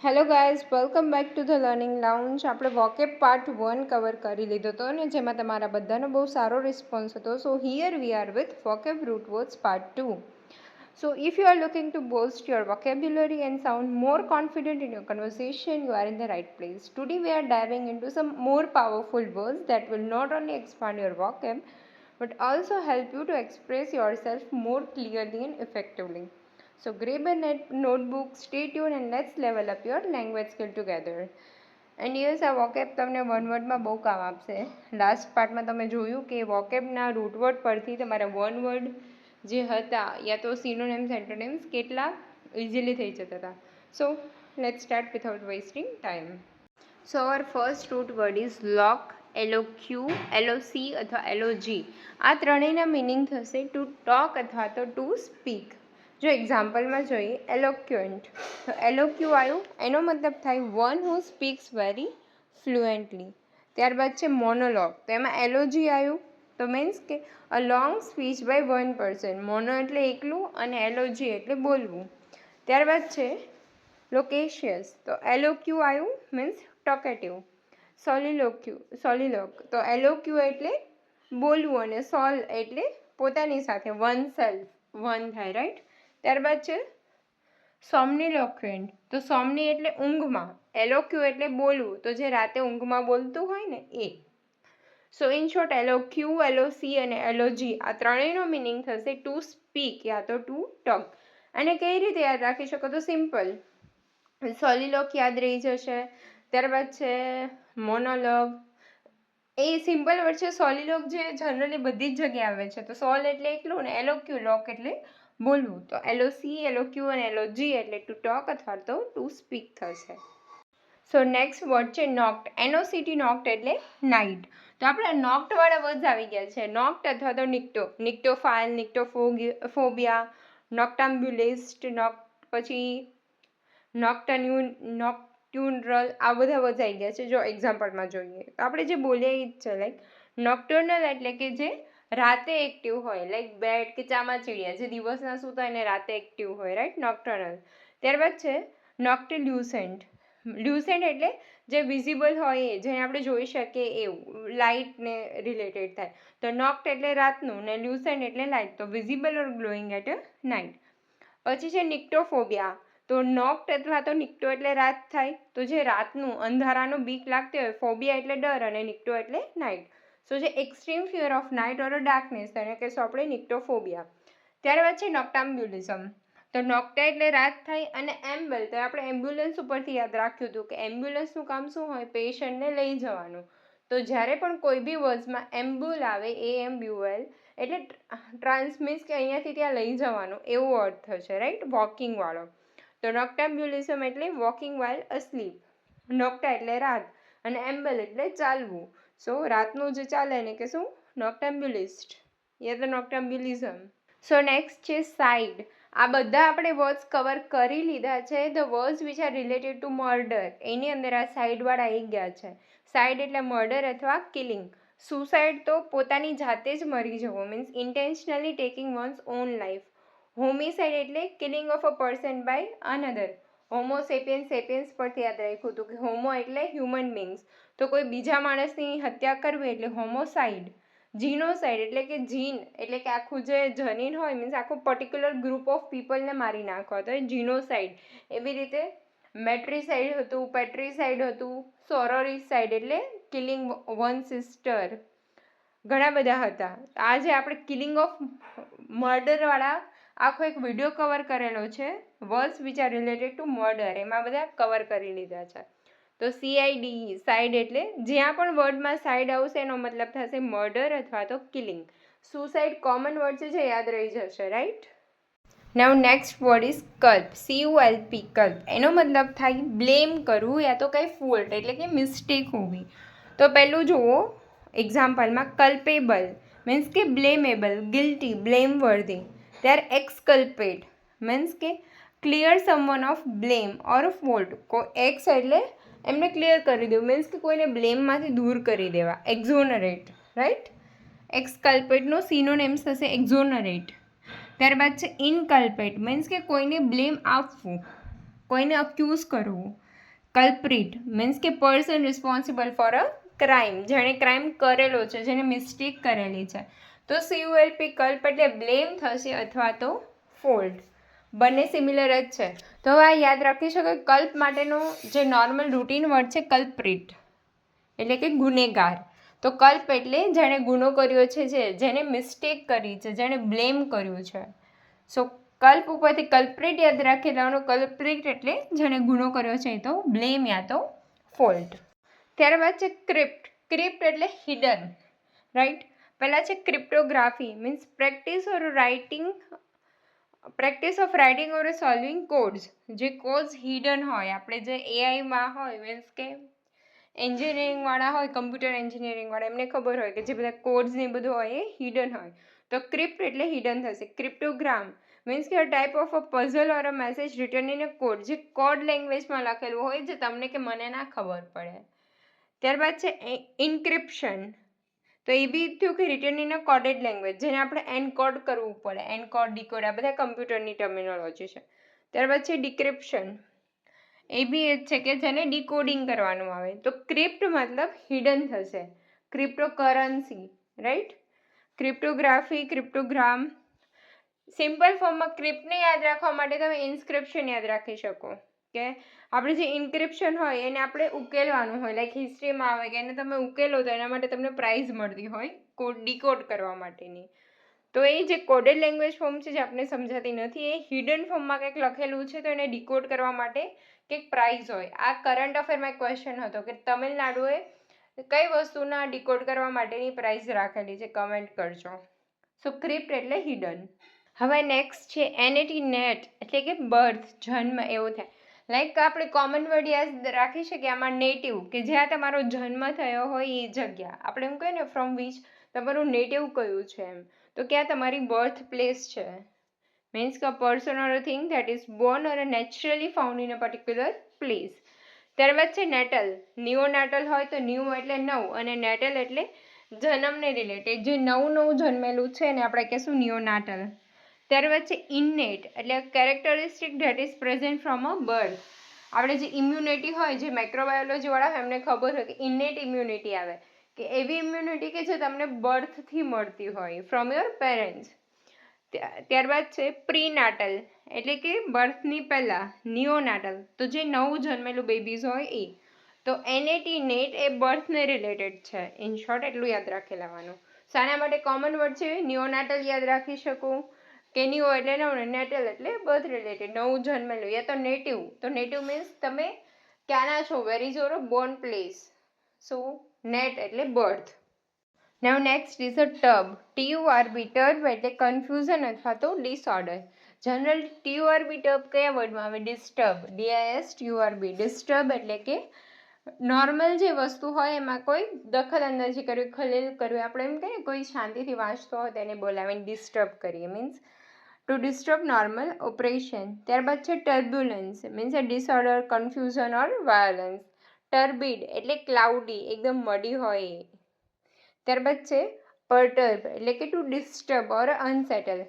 Hello guys, welcome back to the learning lounge. આપણે vocab part 1 cover કરી લીધો હતો અને જેમાં તમારા બધાનો બહુ સારો રિસ્પોન્સ હતો. So here we are with vocab root words part 2. So if you are looking to boost your vocabulary and sound more confident in your conversation, you are in the right place. Today we are diving into some more powerful words that will not only expand your vocab but also help you to express yourself more clearly and effectively. So grab a notebook, stay tuned and let's level up your language skill together. And yes, આ vocab તમને one વર્ડમાં બહુ કામ આપશે. Last પાર્ટમાં તમે જોયું કે વોકેબના route word પરથી તમારા વન વર્ડ જે હતા યા તો સિનોનિમ્સ એન્ટોનિમ્સ કેટલા ઇઝીલી થઈ જતા હતા. So let's start without wasting time. So our first root word is loq. LOQ, LOC અથવા LOG. આ ત્રણેયના મિનિંગ થશે ટુ ટોક અથવા તો ટુ સ્પીક. જો એક્ઝામ્પલમાં જોઈએ, એલોક્યુન્ટ. તો LOQ આવ્યું, એનો મતલબ થાય one who speaks very fluently. ત્યારબાદ છે મોનોલોગ. તો એમાં LOG આવ્યું, તો મીન્સ કે a long speech by one person. Mono એટલે એકલું અને LOG એટલે બોલવું. ત્યારબાદ છે લોકેશિયસ. તો LOQ આવ્યું, મીન્સ ટોકેટિવ. સોલિલોગ. તો LOQ એટલે બોલવું અને સોલ એટલે પોતાની સાથે, વન સેલ્ફ, વન થાય, રાઈટ. ત્યારબાદ છે સોમનીલોક્વેન્ટ. તો સોમની એટલે ઊંઘમાં, LOQ એટલે બોલવું, તો જે રાતે ઊંઘમાં બોલતું હોય ને એ. So in short, LOQ, LOC અને LOG આ ત્રણેયનો મિનિંગ થશે ટુ સ્પીક યા તો ટુ ટોક. અને કઈ રીતે યાદ રાખી શકો? તો સિમ્પલ, સોલિલોક યાદ રહી જશે. ત્યારબાદ છે મોનોલોગ. એ સિમ્પલ વર્ડ છે. સોલિલોક જે જનરલી બધી જ જગ્યાએ આવે છે. તો સોલ એટલે એકલું ને LOQ લોક એટલે બોલવું. તો LOC, LOQ અને LOG એટલે ટુ ટોક અથવા તો ટુ સ્પીક થશે. સો નેક્સ્ટ વર્ડ છે નોક્ટ. NOCT, નોક્ટ એટલે નાઇટ. તો આપણે નોક્ટવાળા વર્ડ્સ આવી ગયા છે. નોક્ટ અથવા તો નિક્ટો. નિક્ટોફાઇલ, નિક્ટોફોબિયા, નોક્ટામ્બ્યુલિસ્ટ, પછી નોક્ટ્યુનરલ, આ બધા વર્ડ્સ આવી ગયા છે. જો એક્ઝામ્પલમાં જોઈએ તો આપણે જે બોલીએ એ જ છે. લાઈક નોક્ટર્નલ એટલે કે જે રાતે એક્ટિવ હોય, લાઈક બેટ કે ચામાચીડિયા, જે દિવસના સૂતા એને રાતે એક્ટિવ હોય, રાઈટ, નોક્ટર્નલ. ત્યારબાદ છે નોક્ટિલ્યુસેન્ટ. લ્યુસેન્ટ એટલે જે વિઝિબલ હોય એ, જેને આપણે જોઈ શકીએ એવું, લાઇટને રિલેટેડ થાય. તો નોક્ટ એટલે રાતનું ને લ્યુસેન્ટ એટલે લાઇટ, તો visible or glowing at a night. પછી છે નિક્ટોફોબિયા. તો નોક્ટ અથવા તો નિક્ટો એટલે રાત થાય, તો જે રાતનું અંધારાનું બીક લાગતી હોય, ફોબિયા એટલે ડર અને નિક્ટો એટલે નાઇટ. સો જે extreme fear of night or darkness, તેને કહીશું આપણે નિક્ટોફોબિયા. ત્યારબાદ છે નોક્ટામ્બ્યુલિઝમ. તો નોક્ટા એટલે રાત થાય અને એમ્બલ, તો આપણે એમ્બ્યુલન્સ ઉપરથી યાદ રાખ્યું હતું કે એમ્બ્યુલન્સનું કામ શું હોય? પેશન્ટને લઈ જવાનું. તો જ્યારે પણ કોઈ બી વર્ડ્સમાં એમ્બ્યુલ આવે, AMBUL, એટલે ટ્રાન્સમીન્સ કે અહીંયાથી ત્યાં લઈ જવાનું એવો અર્થ થશે, રાઈટ, વોકિંગવાળો. તો નોક્ટામ્બ્યુલિઝમ એટલે વોકિંગ વાઇલ અસ્લીપ. નોક્ટા એટલે રાત અને એમ્બલ એટલે ચાલવું. સો રાતનું જે ચાલે એને કે શું? નોક્ટામ્બ્યુલિસ્ટ યા તો નોક્ટામ્બ્યુલિઝમ. સો નેક્સ્ટ છે સાઇડ. આ બધા આપણે વર્ડ્સ કવર કરી લીધા છે. The words which are related to murder, એની અંદર આ સાઇડવાળા આવી ગયા છે. સાઇડ એટલે મર્ડર અથવા કિલિંગ. સુસાઇડ તો પોતાની જાતે જ મરી જવો, means intentionally taking one's on life. Homicide એટલે killing of a person by another. Homo sapiens, sapiens પરથી યાદ રાખ્યું હતું કે હોમો એટલે હ્યુમન બીંગ્સ, તો કોઈ બીજા માણસની હત્યા કરવી એટલે હોમોસાઇડ. જીનોસાઇડ એટલે કે જીન એટલે કે આખું જે જનીન હોય, મીન્સ આખું પર્ટિક્યુલર ગ્રુપ ઓફ પીપલને મારી નાખવા, તો એ જીનોસાઇડ. એવી રીતે મેટ્રીસાઇડ હતું, પેટ્રીસાઇડ હતું, સોરોરીસાઇડ એટલે કિલિંગ વન સિસ્ટર. ઘણા બધા હતા. આજે આપણે કિલિંગ ઓફ મર્ડરવાળા આખો એક વિડીયો કવર કરેલો છે, words which are related to murder, એમાં બધા કવર કરી લીધા છે. તો CID, સાઇડ એટલે જ્યાં પણ વર્ડમાં સાઇડ આવશે એનો મતલબ થશે મર્ડર અથવા તો કિલિંગ. સુસાઇડ કોમન વર્ડ છે જે યાદ રહી જશે, right. Now next word is culp. CULP, culp. એનો મતલબ થાય બ્લેમ કરવું યા તો કંઈ ફોલ્ટ એટલે કે મિસ્ટેક હોવી. તો પહેલું જુઓ એક્ઝામ્પલમાં, કલ્પેબલ મીન્સ કે બ્લેમેબલ, ગિલ્ટી, બ્લેમવર્ધી. ત્યારે એક્સકલ્પેટ મીન્સ કે clear someone of blame or fault. X એટલે એમને ક્લિયર કરી દેવું, મીન્સ કે કોઈને બ્લેમમાંથી દૂર કરી દેવા. એક્ઝોનરેટ, રાઈટ. એક્સકલ્પેટનો સિનોનિમ્સ થશે એક્ઝોનરેટ. ત્યારબાદ છે ઇનકલ્પેટ મીન્સ કે કોઈને બ્લેમ આપવું, કોઈને અક્યુઝ કરવું. કલ્પ્રિટ મીન્સ કે person responsible for a crime, જેણે ક્રાઇમ કરેલો છે, જેને મિસ્ટેક કરેલી છે. તો CULP કલ્પ એટલે બ્લેમ થશે અથવા તો ફોલ્ટ, બંને સિમિલર જ છે. તો હવે આ યાદ રાખી શકો, કલ્પ માટેનો જે નોર્મલ રૂટીન વર્ડ છે કલ્પ્રિટ એટલે કે ગુનેગાર. તો કલ્પ એટલે જેણે ગુનો કર્યો છે, જેને મિસ્ટેક કરી છે, જેણે બ્લેમ કર્યું છે. સો કલ્પ ઉપરથી કલ્પ્રિટ યાદ રાખી લેવાનું. કલ્પ્રિટ એટલે જેણે ગુનો કર્યો છે, તો બ્લેમ યા તો ફોલ્ટ. ત્યારબાદ છે ક્રિપ્ટ. ક્રિપ્ટ એટલે હિડન, રાઈટ. પહેલાં છે cryptography means practice of writing or solving codes. જે કોડ્સ હિડન હોય, આપણે જે એઆઈમાં હોય મીન્સ કે એન્જિનિયરિંગવાળા હોય, કમ્પ્યુટર એન્જિનિયરિંગવાળા, એમને ખબર હોય કે જે બધા કોડ્સ ને બધું હોય એ હિડન હોય. તો ક્રિપ્ટ એટલે હિડન થશે. ક્રિપ્ટોગ્રામ મીન્સ કે type of a puzzle or a message return in a code, જે કોડ લેંગ્વેજમાં લખેલું હોય, જે તમને કે મને ના ખબર પડે. ત્યારબાદ છે ઇન્ક્રિપ્શન. તો એ બી થયું કે return in a coded language, જેને આપણે એનકોડ કરવું પડે. એનકોડ, ડીકોડ આ બધા કમ્પ્યુટરની ટર્મિનોલોજી છે. ત્યારબાદ છે ડિક્રિપ્શન. એ બી એ જ છે કે જેને ડીકોડિંગ કરવાનું આવે. તો ક્રિપ્ટ મતલબ હિડન થશે. Cryptocurrency, right. ક્રિપ્ટોગ્રાફી, ક્રિપ્ટોગ્રામ. સિમ્પલ ફોર્મમાં ક્રિપ્ટને યાદ રાખવા માટે તમે ઇન્સ્ક્રિપ્શન યાદ રાખી શકો, કે આપણે જે ઇન્ક્રિપ્શન હોય એને આપણે ઉકેલવાનું હોય, લાઈક હિસ્ટ્રીમાં આવે કે એને તમે ઉકેલો તો એના માટે તમને પ્રાઇઝ મળતી હોય કોડ ડીકોડ કરવા માટેની. તો એ જે કોડેડ લેંગ્વેજ ફોર્મ છે, જે આપણે સમજાતી નથી, એ હિડન ફોર્મમાં કંઈક લખેલું છે, તો એને ડીકોડ કરવા માટે કંઈક પ્રાઇઝ હોય. આ કરંટ અફેરમાં એક ક્વેશ્ચન હતો કે તમિલનાડુએ કઈ વસ્તુના ડીકોડ કરવા માટેની પ્રાઇઝ રાખેલી છે, કમેન્ટ કરજો. સો ક્રિપ્ટ એટલે હિડન. હવે નેક્સ્ટ છે NAT, નેટ એટલે કે બર્થ, જન્મ, એવું થાય. લાઈક આપણે કોમન વર્ડ યાદ રાખી શકીએ આમાં નેટિવ, કે જ્યાં તમારો જન્મ થયો હોય એ જગ્યા. આપણે એમ કહીએ ને ફ્રોમ વિચ તમારું નેટિવ કયું છે એમ, તો ક્યાં તમારી બર્થ પ્લેસ છે. મીન્સ કે person or a thing that is Born or naturally found in a particular place. ત્યારબાદ છે નેટલ. નિયોનાટલ હોય તો ન્યૂ એટલે નવ, અને નેટલ એટલે જન્મને રિલેટેડ, જે નવું જન્મેલું છે ને આપણે કહીશું નિયોનાટલ. ત્યારબાદ છે ઇન્નેટ એટલે characteristic that is present from a birth. આપણે જે ઇમ્યુનિટી હોય, જે માઇક્રોબાયોલોજીવાળા હોય એમને ખબર હોય કે ઇન્નેટ ઇમ્યુનિટી આવે, કે એવી ઇમ્યુનિટી કે જે તમને બર્થથી મળતી હોય ફ્રોમ યોર પેરેન્ટ્સ. ત્યારબાદ છે પ્રીનાટલ એટલે કે બર્થની પહેલાં. નિયોનાટલ તો જે નવું જન્મેલું બેબીઝ હોય એ. તો NAT, નેટ એ બર્થને રિલેટેડ છે. ઇન શોર્ટ એટલું યાદ રાખી લેવાનું. શાના માટે કોમન વર્ડ છે, નિયોનાટલ યાદ રાખી શકું કે નિયો એટલે નવ, નેટલ એટલે બર્થ રિલેટેડ, નવું જન્મેલું. યા તો નેટિવ, તો નેટિવ મીન્સ તમે ક્યાંના છો, where is your born place. So nat એટલે birth. Now next is a turb. TURB, turb એટલે કન્ફ્યુઝન અથવા તો ડિસઓર્ડર. જનરલ TURB ટર્બ કયા વર્ડમાં આવે? ડિસ્ટર્બ. DISTURB, ડિસ્ટર્બ એટલે કે નોર્મલ જે વસ્તુ હોય એમાં કોઈ દખલ અંદાજી કરવી, ખલેલ કરવી. આપણે એમ કહીએ કોઈ શાંતિથી વાંચતો હોય તેને બોલાવીને ડિસ્ટર્બ કરીએ, means to disturb normal operation. ત્યારબાદ છે turbulence, means a disorder, confusion or violence. Turbid એટલે ક્લાઉડી, એકદમ મડી હોય. ત્યારબાદ છે પરટર્બ એટલે કે to disturb or unsettle.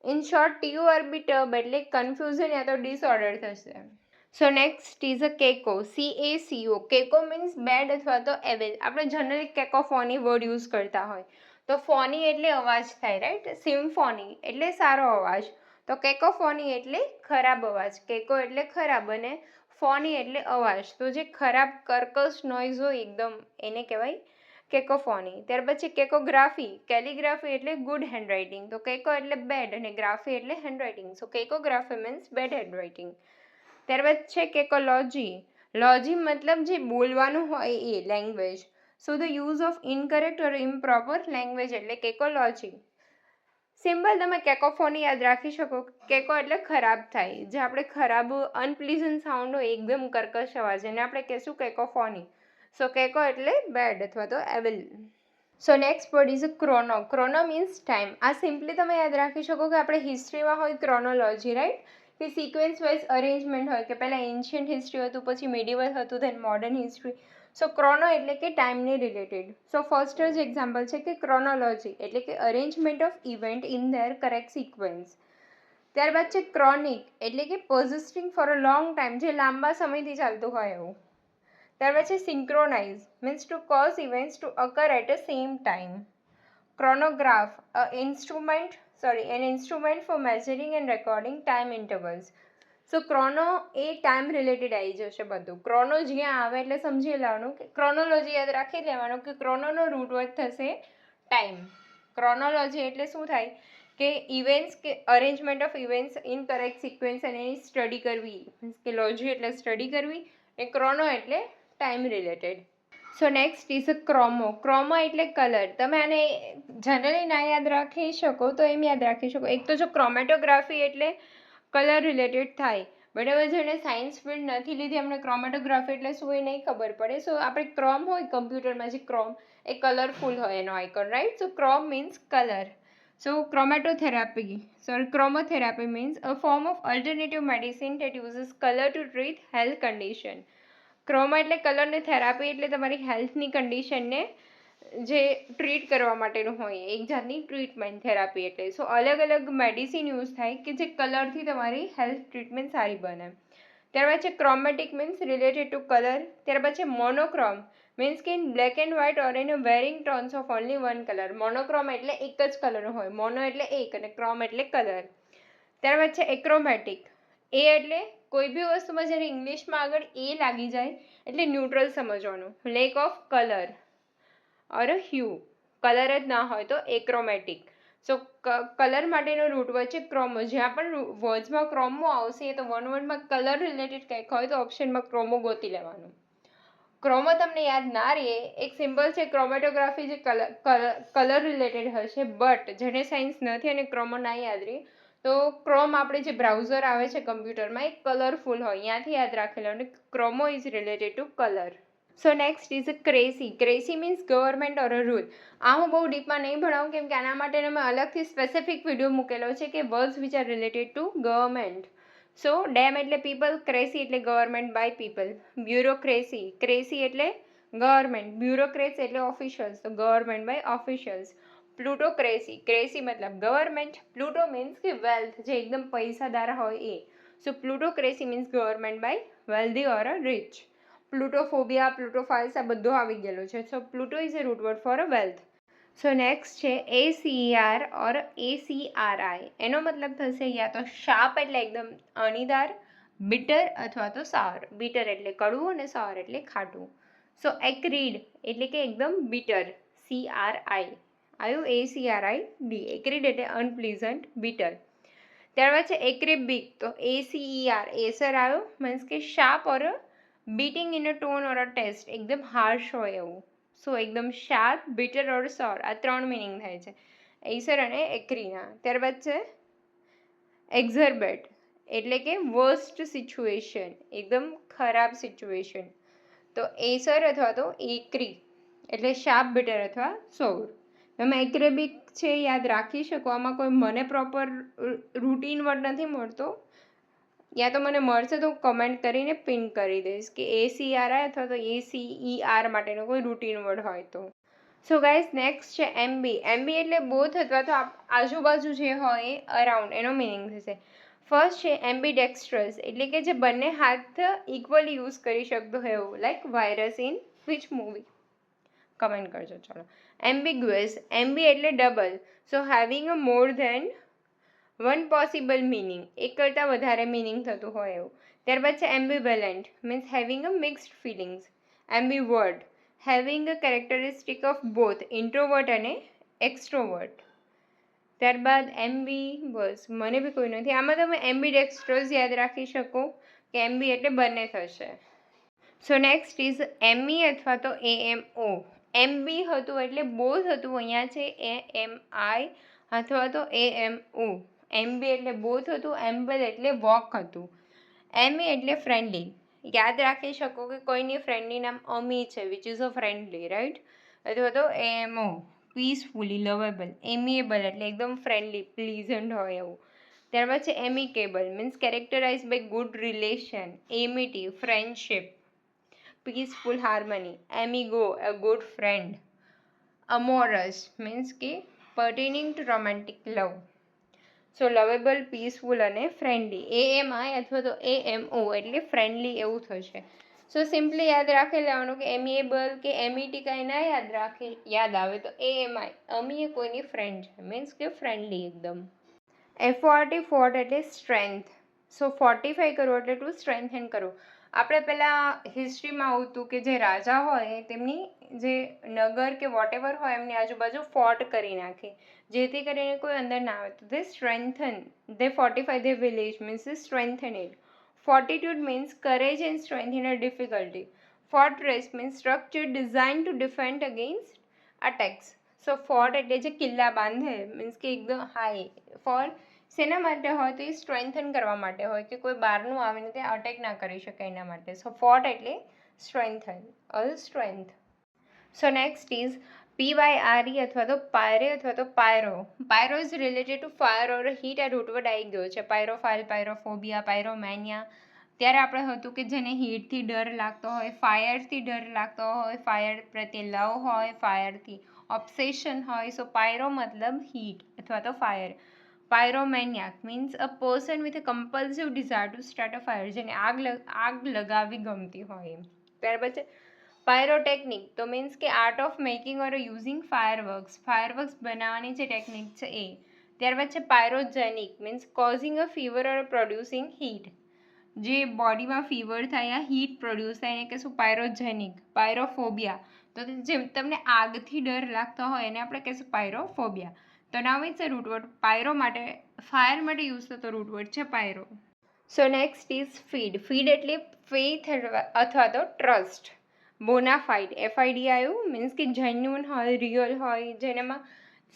In short TURB turb એટલે કન્ફ્યુઝન યા તો ડિસઓર્ડર થશે. So next is a caco. CACO. Caco means bad અથવા તો એવેલ. આપણે જનરલી કેકોફોની વર્ડ યુઝ કરતા હોય. તો ફોની એટલે અવાજ થાય, રાઈટ. સિમ્ફોની એટલે સારો અવાજ. તો કેકોફોની એટલે ખરાબ અવાજ. કેકો એટલે ખરાબ અને ફોની એટલે અવાજ. તો જે ખરાબ કર્કશ નોઇઝ હોય એકદમ, એને કહેવાય કેકોફોની. ત્યાર પછી કેકોગ્રાફી. કેલિગ્રાફી એટલે ગુડ હેન્ડરાઇટિંગ. તો કેકો એટલે બેડ અને ગ્રાફી એટલે handwriting. So cacography means bad handwriting. ત્યારબાદ છે કેકોલોજી. લોજી મતલબ જે બોલવાનું હોય એ language. So the use of incorrect or improper language એટલે કેકોલોજી. સિમ્પલ તમે કેકોફોની યાદ રાખી શકો. કેકો એટલે ખરાબ થાય, જે આપણે ખરાબ અનપ્લીઝન્ટ સાઉન્ડ હોય એકદમ કર્કશ અવાજ, એને આપણે કહીશું કેકોફોની. સો કેકો એટલે બેડ અથવા તો evil. So next word is a chrono. Chrono means time. આ સિમ્પલી તમે યાદ રાખી શકો કે આપણે હિસ્ટ્રીમાં હોય ક્રોનોલોજી, રાઈટ, કે સિક્વન્સ વાઇઝ અરેન્જમેન્ટ હોય, કે પહેલાં એન્શિયન્ટ હિસ્ટ્રી હતું, પછી મેડિવલ હતું, then modern history. So chrono એટલે કે ટાઈમને રિલેટેડ. સો ફર્સ્ટ જ એક્ઝામ્પલ છે કે ક્રોનોલોજી એટલે કે arrangement of event in their correct sequence. ત્યારબાદ છે ક્રોનિક, એટલે કે પર્સિસ્ટિંગ ફોર અ લોંગ ટાઈમ, જે લાંબા સમયથી ચાલતું હોય એવું. ત્યારબાદ છે synchronise, means to cause events to occur at a same time. Chronograph, an instrument for measuring and recording time intervals. So chrono એ ટાઈમ રિલેટેડ આવી જશે બધું. ક્રોનો જ્યાં આવે એટલે સમજી લેવાનું કે ક્રોનોલોજી યાદ રાખી લેવાનું કે ક્રોનોનો રૂટ વર્ડ થશે ટાઈમ. ક્રોનોલોજી એટલે શું થાય કે ઇવેન્ટ્સ કે arrangement of events in correct sequence અને એની સ્ટડી કરવી. મીન્સ કે લોજી એટલે સ્ટડી કરવી અને ક્રોનો એટલે time related. So next is a chromo. Chromo એટલે કલર. તમે આને જનરલી ના યાદ રાખી શકો તો એમ યાદ રાખી શકો. એક તો જો ક્રોમેટોગ્રાફી એટલે કલર રિલેટેડ થાય, બરાબર. જેને સાયન્સ ફિલ્ડ નથી લીધી એમને ક્રોમેટોગ્રાફી એટલે શું એ નહીં ખબર પડે. સો આપણે ક્રોમ હોય કમ્પ્યુટરમાં, જે ક્રોમ એ કલરફુલ હોય એનો icon, right. So chrome means colour. So chromotherapy means a form of alternative medicine that uses color to treat health condition. Croma એટલે કલરની થેરાપી એટલે તમારી હેલ્થની કન્ડિશનને જે ટ્રીટ કરવા માટેનું હોય, એક જાતની ટ્રીટમેન્ટ થેરાપી એટલે. સો અલગ અલગ મેડિસિન યુઝ થાય કે જે કલરથી તમારી હેલ્થ ટ્રીટમેન્ટ સારી બને. ત્યારબાદ છે chromatic means related to colour. ત્યારબાદ છે મોનોક્રોમ મીન્સ કે in black and white or in varying tones of only one colour. Monochrome એટલે એક જ કલર હોય, મોનો એટલે એક અને ક્રોમ એટલે કલર. ત્યારબાદ છે એક્રોમેટિક. એ એટલે કોઈ બી વસ્તુમાં જ્યારે ઇંગ્લિશમાં આગળ એ લાગી જાય એટલે ન્યુટ્રલ સમજવાનું, lack of colour or hue, colour જ ના હોય તો એક્રોમેટિક. સો કલર માટેનો રૂટ વર્ડ છે ક્રોમો. જ્યાં પણ વર્ડ્સમાં ક્રોમો આવશે તો વન વર્ડમાં કલર રિલેટેડ કંઈક હોય તો ઓપ્શનમાં ક્રોમો ગોતી લેવાનું. ક્રોમો તમને યાદ ના રહે, એક સિમ્પલ છે ક્રોમેટોગ્રાફી જે કલર રિલેટેડ હશે, બટ જેને સાયન્સ નથી અને ક્રોમો ના યાદ રહે તો ક્રોમ આપણે જે બ્રાઉઝર આવે છે કમ્પ્યુટરમાં એ કલરફુલ હોય, ત્યાંથી યાદ રાખેલો. અને chromo is related to colour. So next is a cracy. Cracy means government or a rule. આ હું બહુ ડીપમાં નહીં ભણાવું કેમ કે આના માટે મેં અલગથી સ્પેસિફિક વિડીયો મૂકેલો છે કે words which are related to government. So dem એટલે પીપલ, ક્રેસી એટલે government by people. Bureaucracy, cracy એટલે ગવર્મેન્ટ, બ્યુરોક્રેટ્સ એટલે ઓફિશિયલ્સ, તો government by officials. Plutocracy, cracy મતલબ ગવર્મેન્ટ, પ્લુટો મીન્સ કે વેલ્થ, જે એકદમ પૈસાદાર હોય એ. So plutocracy means government by wealthy or a rich. Plutophobia, plutophiles આ બધું આવી ગયેલું છે. So pluto is a root word for a wealth. So next છે ACER ઓર ACRI. એનો મતલબ થશે યા તો શાર્પ એટલે એકદમ અણીદાર, બિટર અથવા તો સાર. બિટર એટલે કડવું અને સાર એટલે ખાટું. સો એક્રીડ એટલે કે એકદમ બિટર, CRI આવ્યું, ACRID. એક્રીડ એટલે અનપ્લીઝન્ટ, બિટર. ત્યારબાદ છે એક્રેબિક, તો ACER એસર આવ્યો, મીન્સ કે sharp or biting in a tone or a taste, એકદમ હાર્શ હોય એવું. સો એકદમ શાર્પ, બિટર ઓર સોર, આ ત્રણ મિનિંગ થાય છે એસર અને એક્રીના. ત્યારબાદ છે એક્ઝર્બેટ એટલે કે વર્સ્ટ સિચ્યુએશન, એકદમ ખરાબ સિચ્યુએશન. તો એસર અથવા તો એક્રી એટલે શાર્પ, બિટર અથવા સોર. તમે એક્રેબિક છે યાદ રાખી શકો. આમાં કોઈ મને પ્રોપર રૂટીન વર્ડ નથી મળતો, યા તો મને મળશે તો કમેન્ટ કરીને પિન કરી દઈશ કે ACRI અથવા તો ACER માટેનો કોઈ રૂટીન વર્ડ હોય તો. સો ગાઈઝ નેક્સ્ટ છે MB. MB એટલે બોથ અથવા તો આજુબાજુ જે હોય એ અરાઉન્ડ, એનો મિનિંગ થશે. ફર્સ્ટ છે એમ્બીડેક્સ્ટ્રસ એટલે કે જે બંને હાથ ઇક્વલી યુઝ કરી શકતો હોય એવું, like virus in which movie, comment કરજો. ચલો. એમ્બિગ્યુઅસ, એમ્બી એટલે double, so having a more than one possible meaning, એક કરતાં વધારે મિનિંગ થતું હોય એવું. ત્યારબાદ છે ambivalent means having a mixed feelings. Ambivert, having a characteristic of both introvert અને એક્સ્ટ્રોવર્ટ. ત્યારબાદ એમ્બીવર્સ, મને બી કોઈ નથી. આમાં તમે એમ્બીડેક્સ્ટ્રસ યાદ રાખી શકો કે એમ્બી એટલે બંને થશે. સો નેક્સ્ટ ઇઝ ME અથવા તો AMO. MB હતું એટલે બોથ હતું, અહીંયા છે AMI અથવા તો AMO. MB એટલે બોથ હતું, એમ્બલ એટલે વોક હતું. ME એટલે ફ્રેન્ડલી, યાદ રાખી શકો કે કોઈની ફ્રેન્ડની નામ અમી છે which is a friendly, right. અથવા તો AMO પીસફુલી, લવેબલ. એમિએબલ એટલે એકદમ ફ્રેન્ડલી, પ્લીઝન્ટ હોય એવું. ત્યારબાદ છે amicable means characterize by good relation. Amity friendship, peaceful harmony. Amigo a good friend. Amorous means કે pertaining to romantic love. So lovable, peaceful અને ફ્રેન્ડલી, AMI અથવા તો AMO એટલે ફ્રેન્ડલી એવું થશે. સો સિમ્પલી યાદ રાખી લેવાનું કે એમિએબલ કે MET કાંઈ ના યાદ આવે તો AMI, અમી એ કોઈની ફ્રેન્ડ છે, મીન્સ કે ફ્રેન્ડલી એકદમ. FORT, ફોર્ટ એટલે સ્ટ્રેન્થ. સો ફોર્ટિફાઈ કરો એટલે ટુ સ્ટ્રેન્થન કરો. આપણે પહેલાં હિસ્ટ્રીમાં આવતું કે જે રાજા હોય તેમની જે નગર કે વોટેવર હોય એમની આજુબાજુ ફોર્ટ કરી નાખે, જેથી કરીને કોઈ અંદર ના આવે. તો the strengthen, the fortify the village means the strengthen it. Fortitude means courage and strength in a difficulty. Fortress means structure design to defend against attacks. So fort એટલે જે કિલ્લા બાંધે મીન્સ કે એકદમ હાઈ. ફોર શેના માટે હોય તો એ સ્ટ્રેન્થન કરવા માટે હોય કે કોઈ બહારનું આવીને ત્યાં અટેક ના કરી શકે એના માટે. સો ફોર્ટ એટલે strengthen, strength. So next is PYRE અથવા તો પાયરે અથવા તો પાયરો. પાયરો is related two fire or heat. આ રૂટવર્ડ આવી ગયો છે. પાયરોફાઇલ, પાયરોફોબિયા, પાયરોમેનિયા. ત્યારે આપણે હતું કે જેને હીટથી ડર લાગતો હોય, ફાયરથી ડર લાગતો હોય, ફાયર પ્રત્યે લવ હોય, ફાયરથી ઓબ્સેશન હોય. સો પાયરો મતલબ હીટ અથવા તો fire. Pyromaniac means a person with a compulsive desire to start a fire, જેને આગ લગાવવી ગમતી હોય. ત્યાર પછી પાયરોટેકનિક તો મીન્સ કે art of making or using fireworks. Fireworks બનાવવાની જે ટેકનિક છે એ. ત્યારબાદ છે પાયરોજેનિક મીન્સ કોઝિંગ અ ફીવર ઓર પ્રોડ્યુસિંગ હીટ. જે બોડીમાં ફીવર થાય યા હીટ પ્રોડ્યુસ થાય એને કહેશું પાયરોજેનિક. પાયરોફોબિયા તો જેમ તમને આગથી ડર લાગતો હોય એને આપણે કહીશું પાયરોફોબિયા. તો નાવ ઇટ્સ અ રૂટવર્ડ. પાયરો માટે ફાયર માટે યુઝ થતો રૂટવર્ડ છે પાયરો. સો નેક્સ્ટ ઇઝ ફીડ. ફીડ એટલે ફેથ અથવા તો ટ્રસ્ટ. બોનાફાઇડ, FID આવ્યું મીન્સ કે જેન્યુઅન હોય, રિયલ હોય, જેનામાં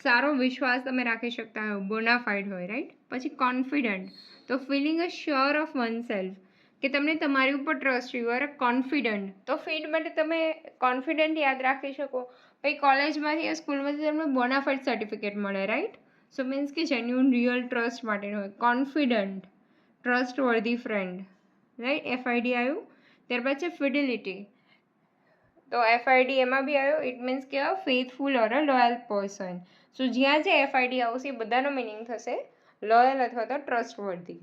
સારો વિશ્વાસ તમે રાખી શકતા હો, બોનાફાઇડ હોય, રાઈટ. પછી કોન્ફિડન્ટ તો feeling a sure of oneself, કે તમને તમારી ઉપર trust, you are a confident. તો ફીડ માટે તમે કોન્ફિડન્ટ યાદ રાખી શકો. પછી કોલેજમાંથી યા સ્કૂલમાંથી તમને બોનાફાઇડ સર્ટિફિકેટ મળે, રાઈટ. સો મીન્સ કે જેન્યુઅન રિયલ ટ્રસ્ટ માટેનું હોય. Confident, trustworthy friend, right. FID આવ્યું. ત્યારબાદ છે ફિડિલિટી. તો FID એમાં બી આવ્યો. ઇટ મીન્સ કે અ ફેથફુલ ઓર અ લોયલ પર્સન. સો જ્યાં જે FID આવશે એ બધાનો મિનિંગ થશે લોયલ અથવા તો trustworthy.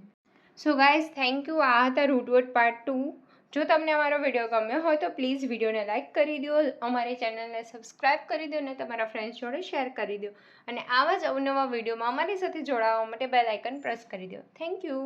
So guys thank you. આ હતા રૂટવર્ડ પાર્ટ 2. જો તમને અમારો વિડીયો ગમ્યો હોય તો પ્લીઝ વિડીયોને લાઇક કરી દો, અમારી ચેનલને સબસ્ક્રાઈબ કરી દો અને તમારા ફ્રેન્ડ્સ જોડે શેર કરી દો. અને આવા જ અવનવા વિડીયોમાં અમારી સાથે જોડાવા માટે બેલ આઇકન પ્રેસ કરી દો. Thank you.